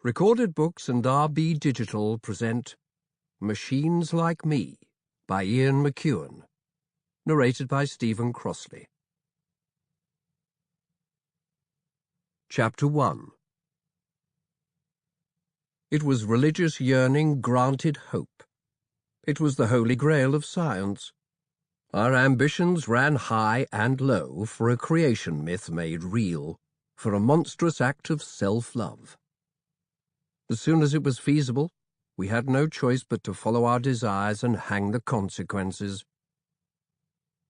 Recorded Books and RB Digital present Machines Like Me by Ian McEwan, narrated by Stephen Crossley. Chapter 1. It was religious yearning granted hope. It was the holy grail of science. Our ambitions ran high and low for a creation myth made real, for a monstrous act of self-love. As soon as it was feasible, we had no choice but to follow our desires and hang the consequences.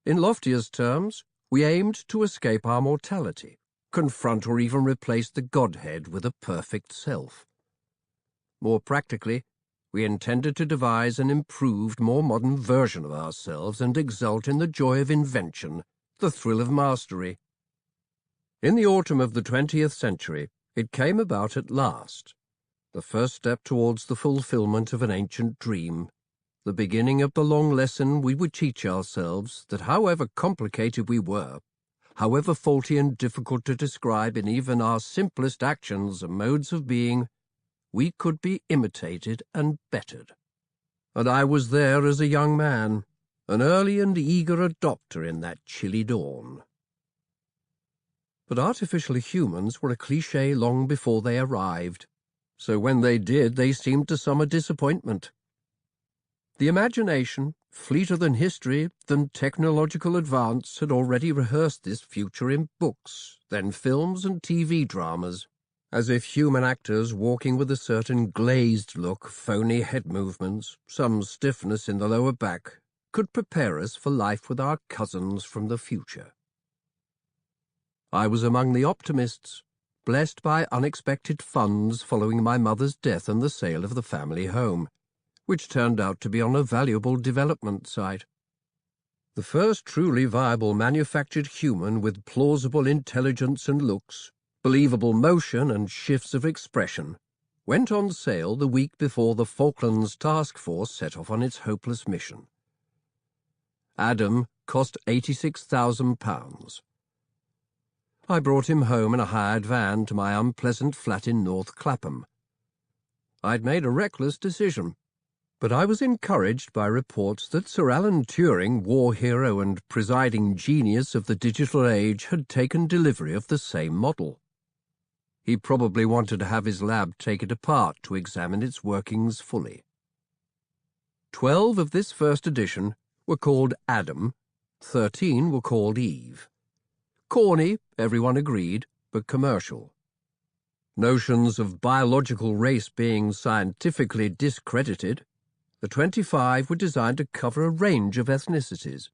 In loftiest terms, we aimed to escape our mortality, confront or even replace the Godhead with a perfect self. More practically, we intended to devise an improved, more modern version of ourselves and exult in the joy of invention, the thrill of mastery. In the autumn of the 20th century, it came about at last. The first step towards the fulfillment of an ancient dream, the beginning of the long lesson we would teach ourselves that however complicated we were, however faulty and difficult to describe in even our simplest actions and modes of being, we could be imitated and bettered. And I was there as a young man, an early and eager adopter in that chilly dawn. But artificial humans were a cliché long before they arrived. So when they did, they seemed to summer disappointment. The imagination, fleeter than history, than technological advance, had already rehearsed this future in books, then films and TV dramas, as if human actors walking with a certain glazed look, phony head movements, some stiffness in the lower back, could prepare us for life with our cousins from the future. I was among the optimists, blessed by unexpected funds following my mother's death and the sale of the family home, which turned out to be on a valuable development site. The first truly viable manufactured human with plausible intelligence and looks, believable motion and shifts of expression, went on sale the week before the Falklands task force set off on its hopeless mission. Adam cost £86,000. I brought him home in a hired van to my unpleasant flat in North Clapham. I'd made a reckless decision, but I was encouraged by reports that Sir Alan Turing, war hero and presiding genius of the digital age, had taken delivery of the same model. He probably wanted to have his lab take it apart to examine its workings fully. 12 of this first edition were called Adam, 13 were called Eve. Corny, everyone agreed, but commercial. Notions of biological race being scientifically discredited, the 25 were designed to cover a range of ethnicities.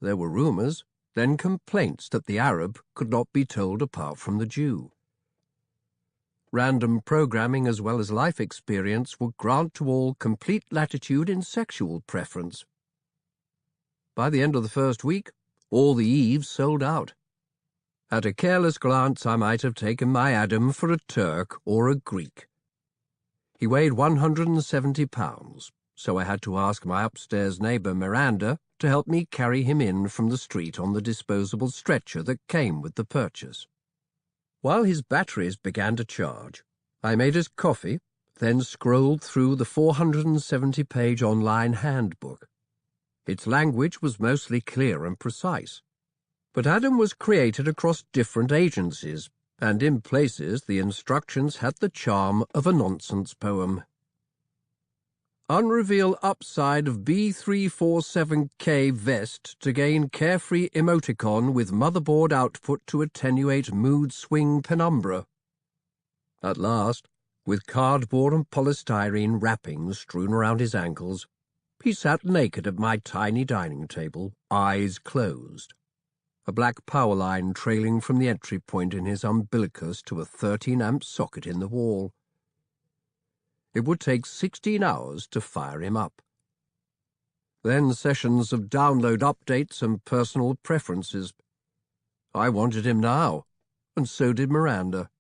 There were rumours, then complaints that the Arab could not be told apart from the Jew. Random programming as well as life experience would grant to all complete latitude in sexual preference. By the end of the first week, all the Eves sold out. At a careless glance, I might have taken my Adam for a Turk or a Greek. He weighed 170 pounds, so I had to ask my upstairs neighbour Miranda to help me carry him in from the street on the disposable stretcher that came with the purchase. While his batteries began to charge, I made us coffee, then scrolled through the 470-page online handbook. Its language was mostly clear and precise. But Adam was created across different agencies, and in places the instructions had the charm of a nonsense poem. Unreveal upside of B347K vest to gain carefree emoticon with motherboard output to attenuate mood swing penumbra. At last, with cardboard and polystyrene wrappings strewn around his ankles, he sat naked at my tiny dining table, eyes closed, a black power line trailing from the entry point in his umbilicus to a 13-amp socket in the wall. It would take 16 hours to fire him up. Then sessions of download updates and personal preferences. I wanted him now, and so did Miranda.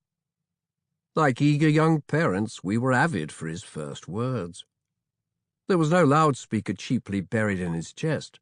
Like eager young parents, we were avid for his first words. There was no loudspeaker cheaply buried in his chest.